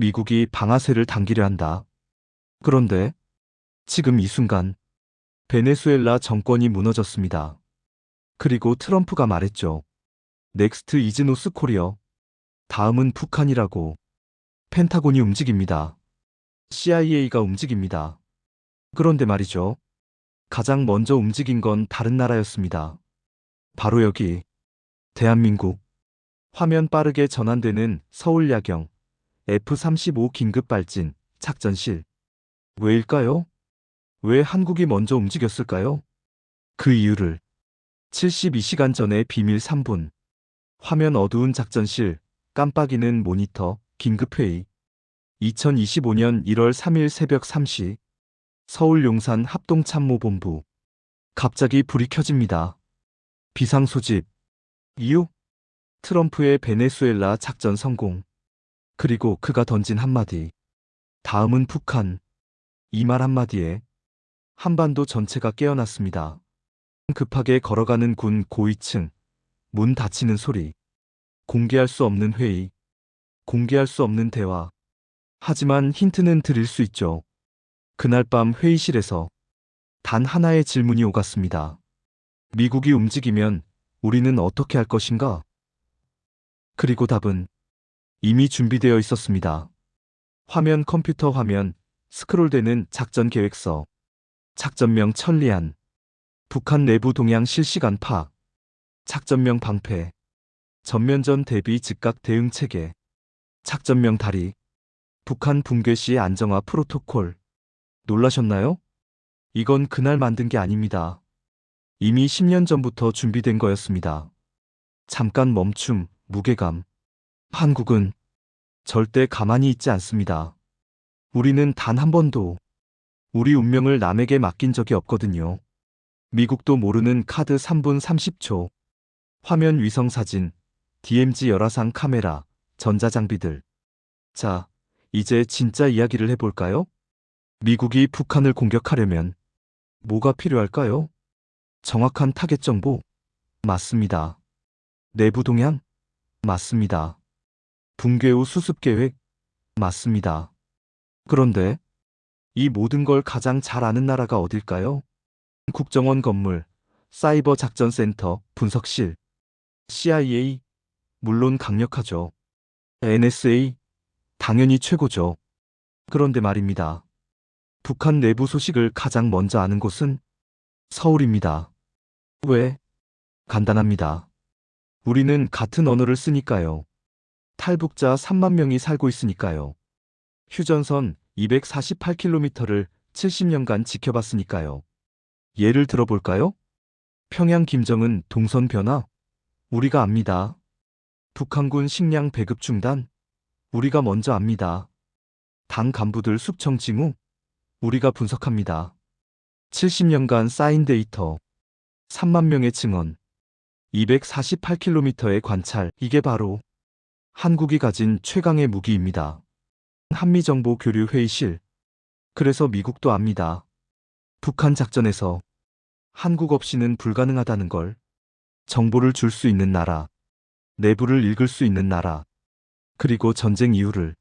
미국이 방아쇠를 당기려 한다. 그런데 지금 이 순간 베네수엘라 정권이 무너졌습니다. 그리고 트럼프가 말했죠. 넥스트 이즈 노스 코리어. 다음은 북한이라고. 펜타곤이 움직입니다. CIA가 움직입니다. 그런데 말이죠. 가장 먼저 움직인 건 다른 나라였습니다. 바로 여기, 대한민국. 화면 빠르게 전환되는 서울 야경, F-35 긴급 발진, 작전실. 왜일까요? 왜 한국이 먼저 움직였을까요? 그 이유를 72시간 전에 비밀 3분. 화면 어두운 작전실, 깜빡이는 모니터, 긴급회의. 2025년 1월 3일 새벽 3시. 서울 용산 합동참모본부. 갑자기 불이 켜집니다. 비상소집. 이유? 트럼프의 베네수엘라 작전 성공. 그리고 그가 던진 한마디. 다음은 북한. 이 말 한마디에 한반도 전체가 깨어났습니다. 급하게 걸어가는 군 고위층. 문 닫히는 소리. 공개할 수 없는 회의. 공개할 수 없는 대화. 하지만 힌트는 드릴 수 있죠. 그날 밤 회의실에서 단 하나의 질문이 오갔습니다. 미국이 움직이면 우리는 어떻게 할 것인가? 그리고 답은 이미 준비되어 있었습니다. 화면 컴퓨터 화면, 스크롤되는 작전 계획서. 작전명 천리안. 북한 내부 동향 실시간 파악. 작전명 방패. 전면전 대비 즉각 대응 체계. 작전명 다리. 북한 붕괴 시 안정화 프로토콜. 놀라셨나요? 이건 그날 만든 게 아닙니다. 이미 10년 전부터 준비된 거였습니다. 잠깐 멈춤, 무게감. 한국은 절대 가만히 있지 않습니다. 우리는 단 한 번도 우리 운명을 남에게 맡긴 적이 없거든요. 미국도 모르는 카드 3분 30초. 화면 위성 사진, DMZ 열화상 카메라, 전자장비들. 자, 이제 진짜 이야기를 해볼까요? 미국이 북한을 공격하려면 뭐가 필요할까요? 정확한 타겟 정보? 맞습니다. 내부 동향? 맞습니다. 붕괴 후 수습 계획? 맞습니다. 그런데 이 모든 걸 가장 잘 아는 나라가 어딜까요? 국정원 건물, 사이버 작전센터, 분석실, CIA, 물론 강력하죠. NSA, 당연히 최고죠. 그런데 말입니다. 북한 내부 소식을 가장 먼저 아는 곳은 서울입니다. 왜? 간단합니다. 우리는 같은 언어를 쓰니까요. 탈북자 3만 명이 살고 있으니까요. 휴전선 248km를 70년간 지켜봤으니까요. 예를 들어볼까요? 평양 김정은 동선 변화? 우리가 압니다. 북한군 식량 배급 중단? 우리가 먼저 압니다. 당 간부들 숙청 징후? 우리가 분석합니다. 70년간 쌓인 데이터, 3만 명의 증언, 248km의 관찰, 이게 바로 한국이 가진 최강의 무기입니다. 한미정보 교류 회의실. 그래서 미국도 압니다. 북한 작전에서 한국 없이는 불가능하다는 걸. 정보를 줄 수 있는 나라, 내부를 읽을 수 있는 나라, 그리고 전쟁 이후를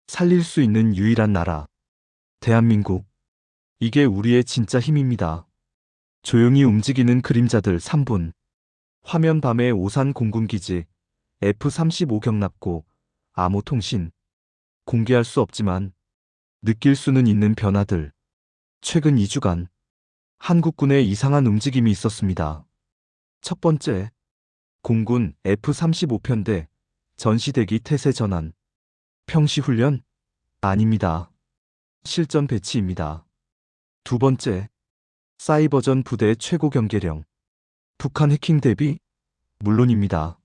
살릴 수 있는 유일한 나라. 대한민국. 이게 우리의 진짜 힘입니다. 조용히 움직이는 그림자들 3분. 화면 밤의 오산 공군기지, F-35 경납고, 암호 통신. 공개할 수 없지만 느낄 수는 있는 변화들. 최근 2주간 한국군의 이상한 움직임이 있었습니다. 첫 번째, 공군 F-35편대 전시대기 태세 전환. 평시훈련? 아닙니다. 실전 배치입니다. 두 번째, 사이버전 부대 최고 경계령. 북한 해킹 대비? 물론입니다.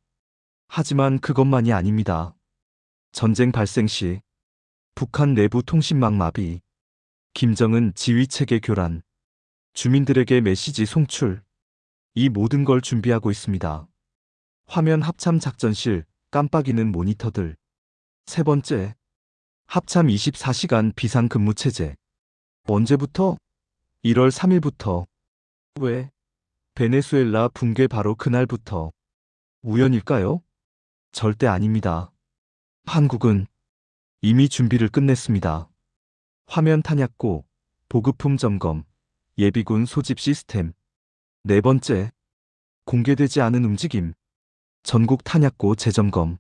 하지만 그것만이 아닙니다. 전쟁 발생 시 북한 내부 통신망 마비, 김정은 지휘체계 교란, 주민들에게 메시지 송출. 이 모든 걸 준비하고 있습니다. 화면 합참 작전실, 깜빡이는 모니터들. 세 번째, 합참 24시간 비상근무 체제. 언제부터? 1월 3일부터. 왜? 베네수엘라 붕괴 바로 그날부터. 우연일까요? 절대 아닙니다. 한국은 이미 준비를 끝냈습니다. 화면 탄약고, 보급품 점검, 예비군 소집 시스템. 네 번째, 공개되지 않은 움직임. 전국 탄약고 재점검,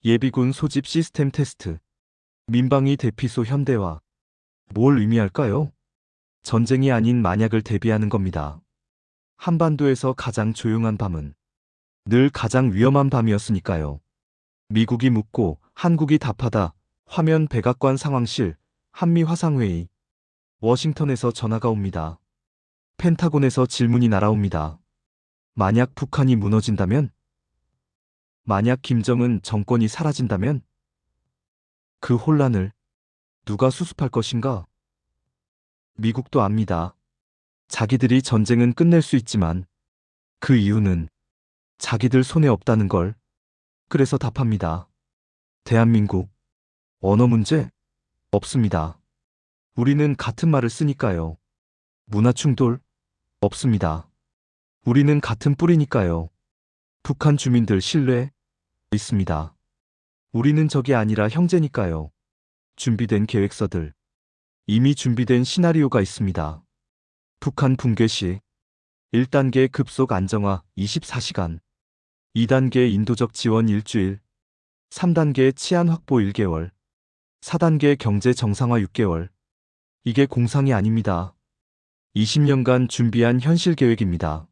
예비군 소집 시스템 테스트. 민방위 대피소 현대화. 뭘 의미할까요? 전쟁이 아닌 만약을 대비하는 겁니다. 한반도에서 가장 조용한 밤은 늘 가장 위험한 밤이었으니까요. 미국이 묻고 한국이 답하다. 화면 백악관 상황실, 한미 화상회의. 워싱턴에서 전화가 옵니다. 펜타곤에서 질문이 날아옵니다. 만약 북한이 무너진다면? 만약 김정은 정권이 사라진다면? 그 혼란을 누가 수습할 것인가? 미국도 압니다. 자기들이 전쟁은 끝낼 수 있지만 그 이유는 자기들 손에 없다는 걸. 그래서 답합니다. 대한민국. 언어 문제? 없습니다. 우리는 같은 말을 쓰니까요. 문화 충돌? 없습니다. 우리는 같은 뿌리니까요. 북한 주민들 신뢰? 있습니다. 우리는 적이 아니라 형제니까요. 준비된 계획서들. 이미 준비된 시나리오가 있습니다. 북한 붕괴 시 1단계 급속 안정화 24시간, 2단계 인도적 지원 일주일, 3단계 치안 확보 1개월, 4단계 경제 정상화 6개월. 이게 공상이 아닙니다. 20년간 준비한 현실 계획입니다.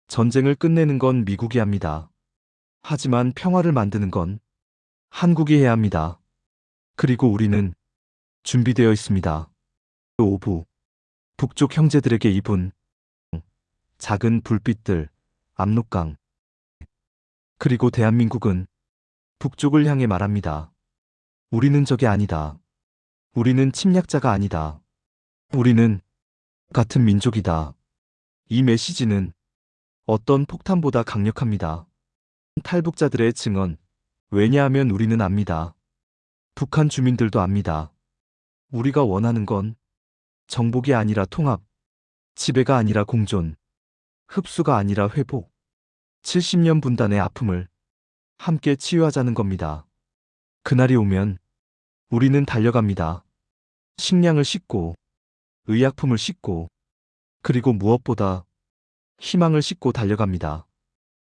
전쟁을 끝내는 건 미국이 합니다. 하지만 평화를 만드는 건 한국이 해야 합니다. 그리고 우리는 준비되어 있습니다. 오부. 북쪽 형제들에게 이분. 작은 불빛들. 압록강. 그리고 대한민국은 북쪽을 향해 말합니다. 우리는 적이 아니다. 우리는 침략자가 아니다. 우리는 같은 민족이다. 이 메시지는 어떤 폭탄보다 강력합니다. 탈북자들의 증언. 왜냐하면 우리는 압니다. 북한 주민들도 압니다. 우리가 원하는 건 정복이 아니라 통합, 지배가 아니라 공존, 흡수가 아니라 회복, 70년 분단의 아픔을 함께 치유하자는 겁니다. 그날이 오면 우리는 달려갑니다. 식량을 싣고, 의약품을 싣고, 그리고 무엇보다 희망을 싣고 달려갑니다.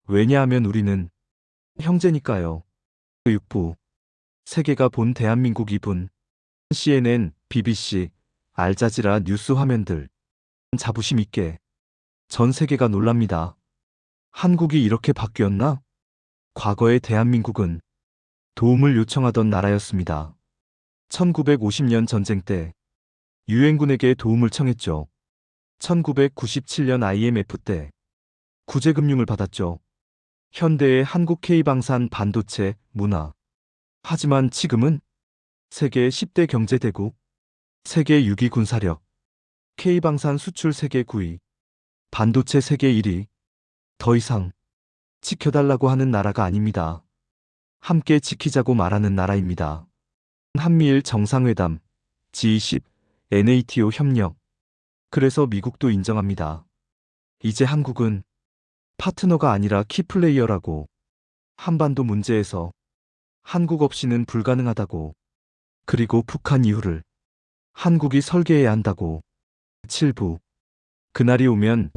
왜냐하면 우리는 형제니까요. 육부. 세계가 본 대한민국 이분. CNN, BBC, 알자지라 뉴스 화면들. 자부심 있게 전 세계가 놀랍니다. 한국이 이렇게 바뀌었나? 과거의 대한민국은 도움을 요청하던 나라였습니다. 1950년 전쟁 때 유엔군에게 도움을 청했죠. 1997년 IMF 때 구제금융을 받았죠. 현대의 한국 K방산 반도체, 문화. 하지만 지금은 세계 10대 경제대국, 세계 6위 군사력, K방산 수출 세계 9위, 반도체 세계 1위. 더 이상 지켜달라고 하는 나라가 아닙니다. 함께 지키자고 말하는 나라입니다. 한미일 정상회담, G20, NATO 협력. 그래서 미국도 인정합니다. 이제 한국은 파트너가 아니라 키플레이어라고. 한반도 문제에서 한국 없이는 불가능하다고. 그리고 북한 이후를 한국이 설계해야 한다고. 7부. 그날이 오면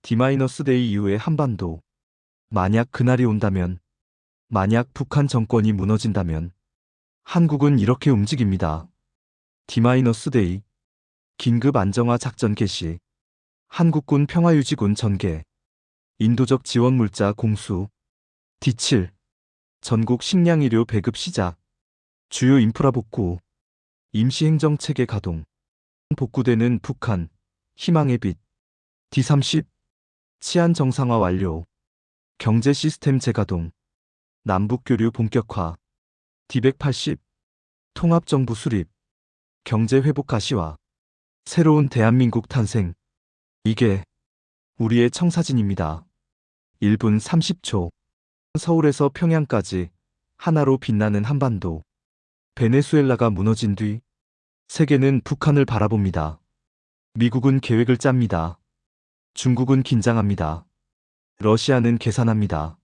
D-데이 이후의 한반도. 만약 그날이 온다면, 만약 북한 정권이 무너진다면 한국은 이렇게 움직입니다. D-데이. 긴급 안정화 작전 개시. 한국군 평화유지군 전개. 인도적 지원 물자 공수. D7. 전국 식량의료 배급 시작. 주요 인프라 복구. 임시행정체계 가동. 복구되는 북한. 희망의 빛. D30. 치안 정상화 완료. 경제 시스템 재가동. 남북교류 본격화. D180. 통합정부 수립. 경제 회복 가시화. 새로운 대한민국 탄생. 이게 우리의 청사진입니다. 1분 30초. 서울에서 평양까지 하나로 빛나는 한반도. 베네수엘라가 무너진 뒤 세계는 북한을 바라봅니다. 미국은 계획을 짭니다. 중국은 긴장합니다. 러시아는 계산합니다.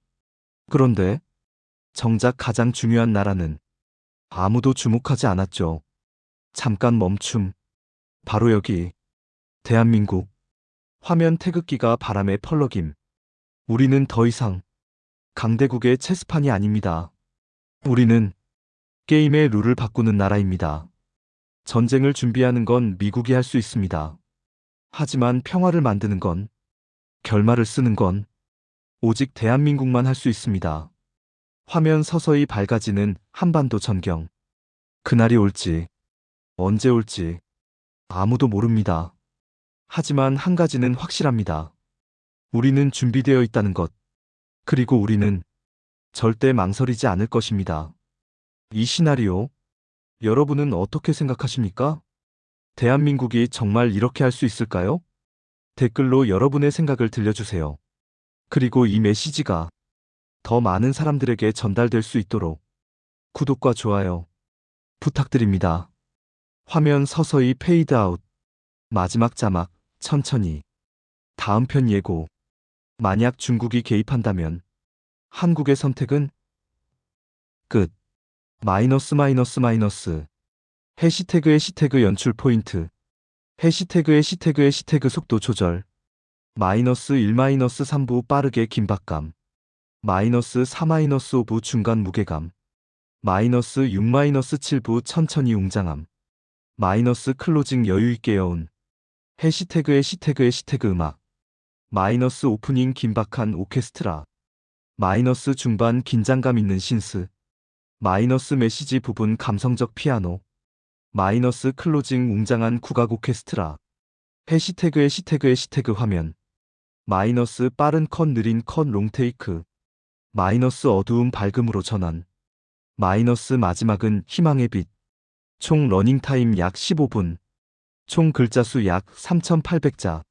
그런데 정작 가장 중요한 나라는 아무도 주목하지 않았죠. 잠깐 멈춤. 바로 여기. 대한민국. 화면 태극기가 바람에 펄럭임. 우리는 더 이상 강대국의 체스판이 아닙니다. 우리는 게임의 룰을 바꾸는 나라입니다. 전쟁을 준비하는 건 미국이 할 수 있습니다. 하지만 평화를 만드는 건, 결말을 쓰는 건 오직 대한민국만 할 수 있습니다. 화면 서서히 밝아지는 한반도 전경. 그날이 올지, 언제 올지 아무도 모릅니다. 하지만 한 가지는 확실합니다. 우리는 준비되어 있다는 것. 그리고 우리는 절대 망설이지 않을 것입니다. 이 시나리오, 여러분은 어떻게 생각하십니까? 대한민국이 정말 이렇게 할 수 있을까요? 댓글로 여러분의 생각을 들려주세요. 그리고 이 메시지가 더 많은 사람들에게 전달될 수 있도록 구독과 좋아요 부탁드립니다. 화면 서서히 페이드 아웃. 마지막 자막, 천천히. 다음 편 예고. 만약 중국이 개입한다면 한국의 선택은 끝. 마이너스 마이너스 마이너스. 해시태그 연출 포인트. 해시태그 속도 조절. 마이너스 1 마이너스 3부 빠르게 긴박감. 마이너스 4 마이너스 5부 중간 무게감. 마이너스 6 마이너스 7부 천천히 웅장함. 마이너스 클로징 여유있게 여운. 해시태그 음악. 마이너스 오프닝 긴박한 오케스트라. 마이너스 중반 긴장감 있는 신스. 마이너스 메시지 부분 감성적 피아노. 마이너스 클로징 웅장한 국악 오케스트라. 해시태그 화면. 마이너스 빠른 컷 느린 컷 롱테이크. 마이너스 어두움 밝음으로 전환. 마이너스 마지막은 희망의 빛. 총 러닝타임 약 15분. 총 글자 수 약 3,800자.